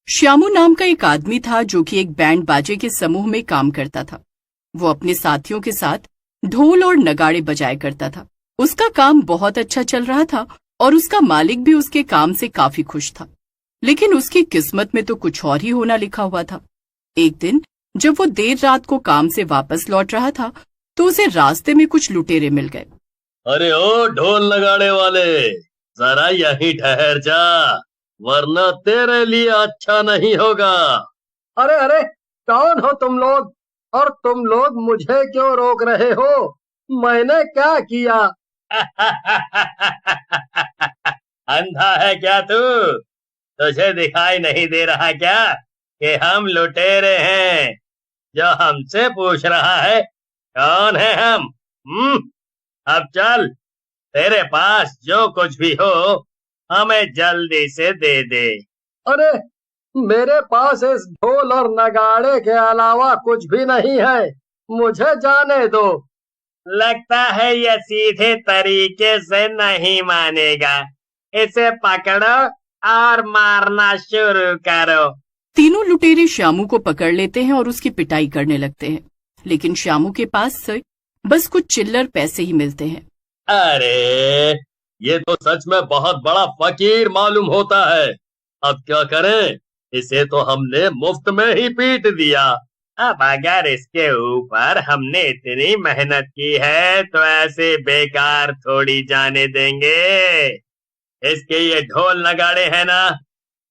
श्यामू नाम का एक आदमी था जो कि एक बैंड बाजे के समूह में काम करता था। वो अपने साथियों के साथ ढोल और नगाड़े बजाया करता था। उसका काम बहुत अच्छा चल रहा था और उसका मालिक भी उसके काम से काफी खुश था। लेकिन उसकी किस्मत में तो कुछ और ही होना लिखा हुआ था। एक दिन जब वो देर रात को काम से वापस लौट रहा था तो उसे रास्ते में कुछ लुटेरे मिल गए। अरे ओ ढोल नगाड़े वाले, जरा यहीं ठहर जा, वरना तेरे लिए अच्छा नहीं होगा। अरे अरे, कौन हो तुम लोग और तुम लोग मुझे क्यों रोक रहे हो? मैंने क्या किया? अंधा है क्या तू? तुझे दिखाई नहीं दे रहा क्या कि हम लुटेरे हैं? जो हमसे पूछ रहा है कौन है हम? अब चल, तेरे पास जो कुछ भी हो हमें जल्दी से दे दे। अरे, मेरे पास इस ढोल और नगाड़े के अलावा कुछ भी नहीं है, मुझे जाने दो। लगता है यह सीधे तरीके से नहीं मानेगा। इसे पकड़ो और मारना शुरू करो। तीनों लुटेरे श्यामू को पकड़ लेते हैं और उसकी पिटाई करने लगते हैं। लेकिन श्यामू के पास से बस कुछ चिल्लर पैसे ही मिलते हैं। अरे, ये तो सच में बहुत बड़ा फकीर मालूम होता है। अब क्या करें? इसे तो हमने मुफ्त में ही पीट दिया। अब अगर इसके ऊपर हमने इतनी मेहनत की है तो ऐसे बेकार थोड़ी जाने देंगे। इसके ये ढोल नगाड़े हैं ना,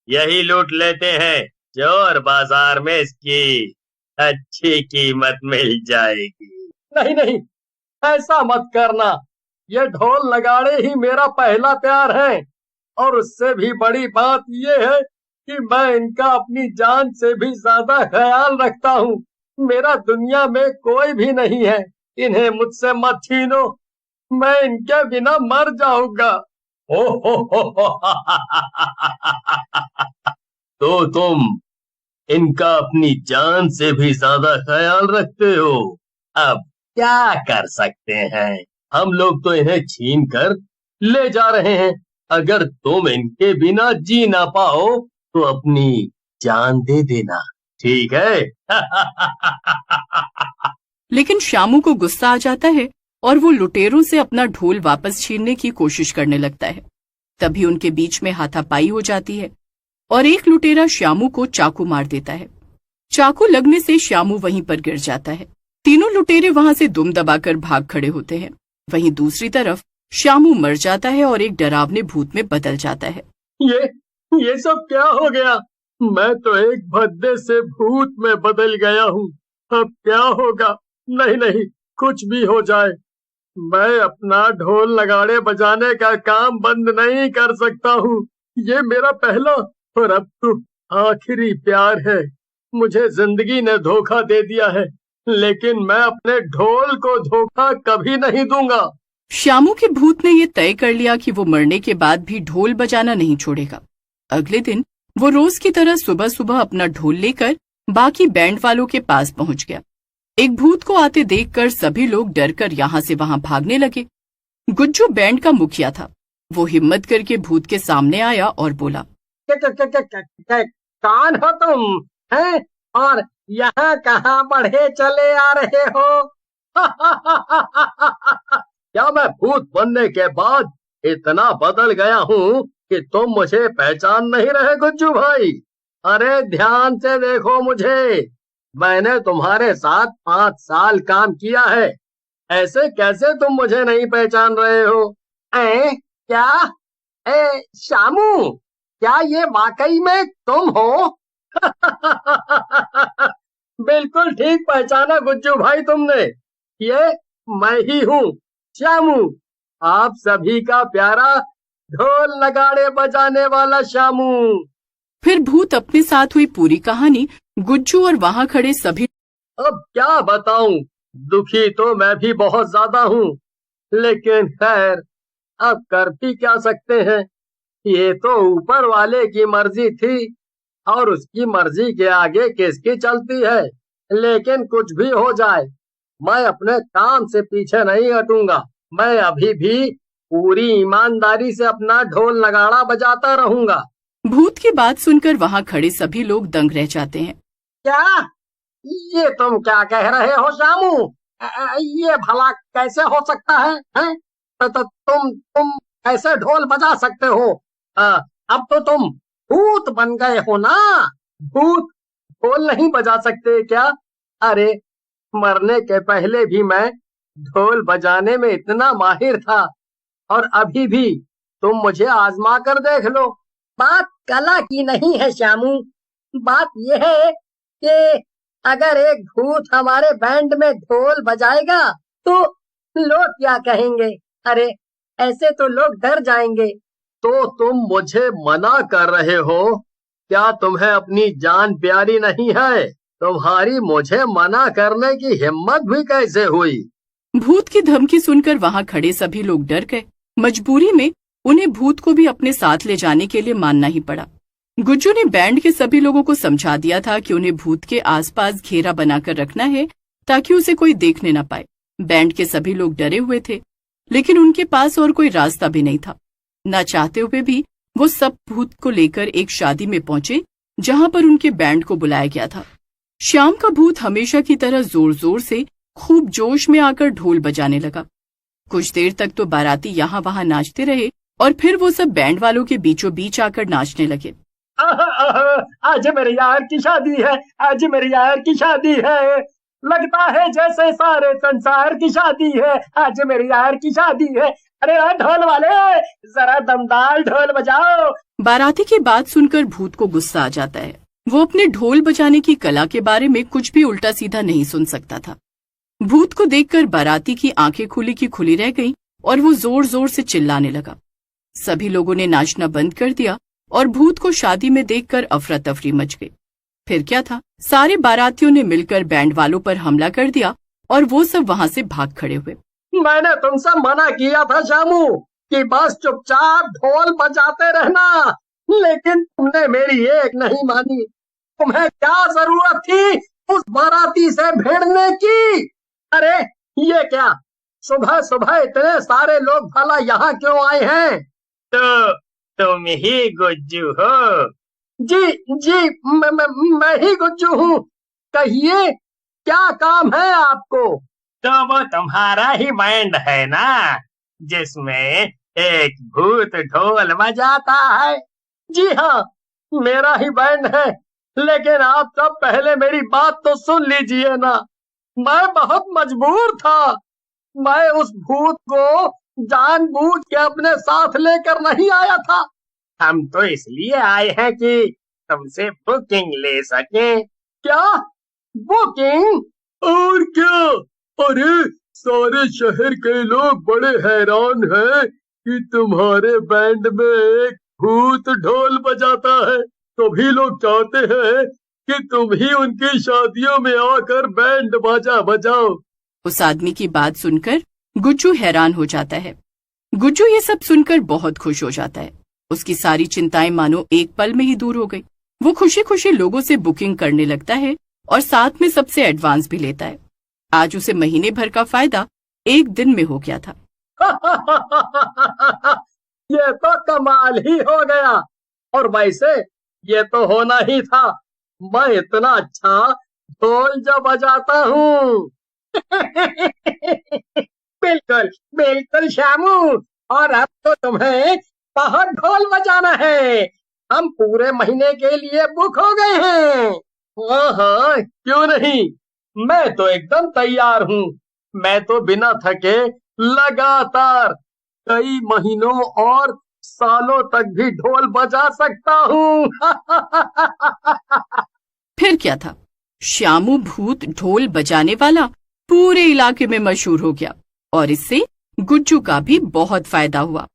यही लूट लेते हैं। चोर बाजार में इसकी अच्छी कीमत मिल जाएगी। नहीं नहीं, ऐसा मत करना। ये ढोल नगाड़े ही मेरा पहला प्यार है और उससे भी बड़ी बात ये है कि मैं इनका अपनी जान से भी ज्यादा ख्याल रखता हूँ। मेरा दुनिया में कोई भी नहीं है, इन्हें मुझसे मत छीनो, मैं इनके बिना मर जाऊंगा। हो। तो तुम इनका अपनी जान से भी ज्यादा ख्याल रखते हो। अब क्या कर सकते हैं? हम लोग तो इन्हें छीन कर ले जा रहे हैं। अगर तुम इनके बिना जी ना पाओ तो अपनी जान दे देना, ठीक है? लेकिन श्यामू को गुस्सा आ जाता है और वो लुटेरों से अपना ढोल वापस छीनने की कोशिश करने लगता है। तभी उनके बीच में हाथापाई हो जाती है और एक लुटेरा श्यामू को चाकू मार देता है। चाकू लगने से श्यामू वहीं पर गिर जाता है। तीनों लुटेरे वहां से दुम दबाकर भाग खड़े होते हैं। वहीं दूसरी तरफ श्यामू मर जाता है और एक डरावने भूत में बदल जाता है। ये सब क्या हो गया? मैं तो एक भद्दे से भूत में बदल गया हूँ। अब क्या होगा? नहीं नहीं, कुछ भी हो जाए, मैं अपना ढोल नगाड़े बजाने का काम बंद नहीं कर सकता हूँ। ये मेरा पहला और अब तो आखिरी प्यार है। मुझे जिंदगी ने धोखा दे दिया है, लेकिन मैं अपने ढोल को धोखा कभी नहीं दूंगा। श्यामू के भूत ने ये तय कर लिया कि वो मरने के बाद भी ढोल बजाना नहीं छोड़ेगा। अगले दिन वो रोज की तरह सुबह सुबह अपना ढोल लेकर बाकी बैंड वालों के पास पहुंच गया। एक भूत को आते देखकर सभी लोग डरकर यहाँ से वहां भागने लगे। गुज्जू बैंड का मुखिया था। वो हिम्मत करके भूत के सामने आया और बोला, कौन हो तुम हैं और यहाँ कहाँ बढ़े चले आ रहे हो? क्या मैं भूत बनने के बाद इतना बदल गया हूँ कि तुम मुझे पहचान नहीं रहे गुज्जू भाई? अरे ध्यान से देखो मुझे, मैंने तुम्हारे साथ 5 साल काम किया है, ऐसे कैसे तुम मुझे नहीं पहचान रहे हो? क्या? श्यामू, क्या ये वाकई में तुम हो? बिल्कुल ठीक पहचाना गुज्जू भाई तुमने, ये मैं ही हूँ, श्यामू, आप सभी का प्यारा ढोल नगाड़े बजाने वाला श्यामू। फिर भूत अपने साथ हुई पूरी कहानी गुज्जू और वहां खड़े सभी। अब क्या बताऊं, दुखी तो मैं भी बहुत ज्यादा हूँ, लेकिन खैर अब कर भी क्या सकते हैं। ये तो ऊपर वाले की मर्जी थी और उसकी मर्जी के आगे किसकी चलती है। लेकिन कुछ भी हो जाए, मैं अपने काम से पीछे नहीं हटूंगा। मैं अभी भी पूरी ईमानदारी से अपना ढोल नगाड़ा बजाता रहूंगा। भूत की बात सुनकर वहां खड़े सभी लोग दंग रह जाते हैं। क्या? ये तुम क्या कह रहे हो श्यामू? ये भला कैसे हो सकता है, हैं? तो तुम कैसे ढोल बजा सकते हो? अब तो तुम भूत बन गए हो ना। भूत ढोल नहीं बजा सकते क्या? अरे, मरने के पहले भी मैं ढोल बजाने में इतना माहिर था, और अभी भी तुम मुझे आजमा कर देख लो। बात कला की नहीं है श्यामू, बात यह है कि अगर एक भूत हमारे बैंड में ढोल बजाएगा तो लोग क्या कहेंगे? अरे, ऐसे तो लोग डर जाएंगे। तो तुम मुझे मना कर रहे हो? क्या तुम्हें अपनी जान प्यारी नहीं है? तुम्हारी मुझे मना करने की हिम्मत भी कैसे हुई? भूत की धमकी सुनकर वहां खड़े सभी लोग डर गए। मजबूरी में उन्हें भूत को भी अपने साथ ले जाने के लिए मानना ही पड़ा। गुज्जू ने बैंड के सभी लोगों को समझा दिया था कि उन्हें भूत के आसपास घेरा बनाकर रखना है ताकि उसे कोई देखने न पाए। बैंड के सभी लोग डरे हुए थे, लेकिन उनके पास और कोई रास्ता भी नहीं था। न चाहते हुए भी वो सब भूत को लेकर एक शादी में पहुंचे जहां पर उनके बैंड को बुलाया गया था। श्याम का भूत हमेशा की तरह जोर जोर से खूब जोश में आकर ढोल बजाने लगा। कुछ देर तक तो बाराती यहाँ वहां नाचते रहे और फिर वो सब बैंड वालों के बीचों बीच आकर नाचने लगे। आज मेरे यार की शादी है, आज मेरे यार की शादी है, लगता है जैसे सारे संसार की शादी है, आज मेरे यार की शादी है। अरे ढोल वाले, जरा दमदार ढोल बजाओ। बाराती की बात सुनकर भूत को गुस्सा आ जाता है। वो अपने ढोल बजाने की कला के बारे में कुछ भी उल्टा सीधा नहीं सुन सकता था। भूत को देखकर बाराती की आंखें खुली की खुली रह गईं और वो जोर जोर से चिल्लाने लगा। सभी लोगों ने नाचना बंद कर दिया और भूत को शादी में देखकर अफरा तफरी मच गई। फिर क्या था, सारे बारातियों ने मिलकर बैंड वालों पर हमला कर दिया और वो सब वहां से भाग खड़े हुए। मैंने तुमसे मना किया था श्यामू कि बस चुपचाप ढोल बजाते रहना, लेकिन तुमने मेरी एक नहीं मानी। तुम्हें क्या जरूरत थी उस बाराती से भिड़ने की? अरे, ये क्या, सुबह सुबह इतने सारे लोग भला यहाँ क्यों आए हैं? तो तुम ही गुज्जू हो? जी, मैं ही गुज्जू हूँ। कहिए, क्या काम है आपको? तो वो तुम्हारा ही बैंड है ना, जिसमें एक भूत ढोल बजाता है? जी हाँ, मेरा ही बैंड है, लेकिन आप सब पहले मेरी बात तो सुन लीजिए ना। मैं बहुत मजबूर था। मैं उस भूत को जानबूझ के अपने साथ लेकर नहीं आया था। हम तो इसलिए आए हैं कि तुमसे बुकिंग ले सकें। क्या बुकिंग? और क्या? अरे, सारे शहर के लोग बड़े हैरान हैं कि तुम्हारे बैंड में एक भूत ढोल बजाता है। सभी लोग चाहते हैं कि तुम ही उनकी शादियों में आकर बैंड बाजा बजाओ। उस आदमी की बात सुनकर गुज्जू हैरान हो जाता है। गुज्जू ये सब सुनकर बहुत खुश हो जाता है। उसकी सारी चिंताएं मानो एक पल में ही दूर हो गई। वो खुशी खुशी लोगों से बुकिंग करने लगता है और साथ में सबसे एडवांस भी लेता है। आज उसे महीने भर का फायदा एक दिन में हो गया था। ये तो कमाल ही हो गया। और वैसे ये तो होना ही था, मैं इतना अच्छा ढोल जो बजाता हूँ। बिल्कुल बिल्कुल श्यामू, और अब तो तुम्हें बहुत ढोल बजाना है। हम पूरे महीने के लिए बुक हो गए हैं। हाँ, क्यों नहीं, मैं तो एकदम तैयार हूँ। मैं तो बिना थके लगातार कई महीनों और सालों तक भी ढोल बजा सकता हूँ। फिर क्या था, श्यामू भूत ढोल बजाने वाला पूरे इलाके में मशहूर हो गया और इससे गुज्जू का भी बहुत फायदा हुआ।